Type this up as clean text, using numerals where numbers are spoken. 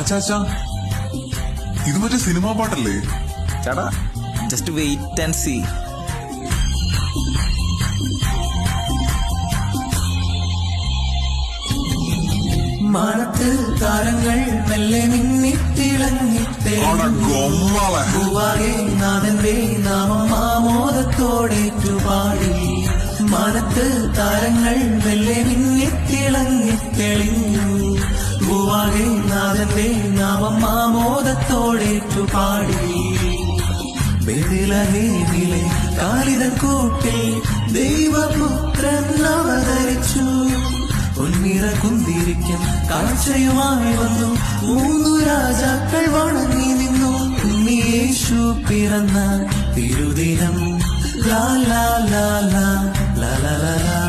ചാച്ചാ, ഇത് മറ്റേ സിനിമാ പാട്ടല്ലേ? ചേട്ടാ ജസ്റ്റ് വെയിറ്റ് ആൻഡ് സീ. മാനത്തിൽ താരങ്ങൾ മെല്ലെ മിന്നിത്തിളങ്ങിത്തേവാകെ നാഥന്റെ നാമം ആമോദത്തോടേറ്റുപാടി. മാനത്തിൽ താരങ്ങൾ മെല്ലെ മിന്നിത്തിളങ്ങിത്തെളിഞ്ഞു. ഭൂവാകെ നാഥന്റെ നാമം ആമോദത്തോടേറ്റുപാടി. ബേഥലേമിലെ കാലിതൻ കൂട്ടിൽ ദൈവപുത്രൻ അവതരിച്ചു. പൊന്നിറ കുന്തിരിക്കും കാഴ്ചയുമായി വന്നു. 3 രാജാക്കൾ വണങ്ങി നിന്നു. ഉണ്ണിയേശു പിറന്ന തിരുദിനം. ലാ ലാ ലാ ലാ ലാ ലാ ലാ.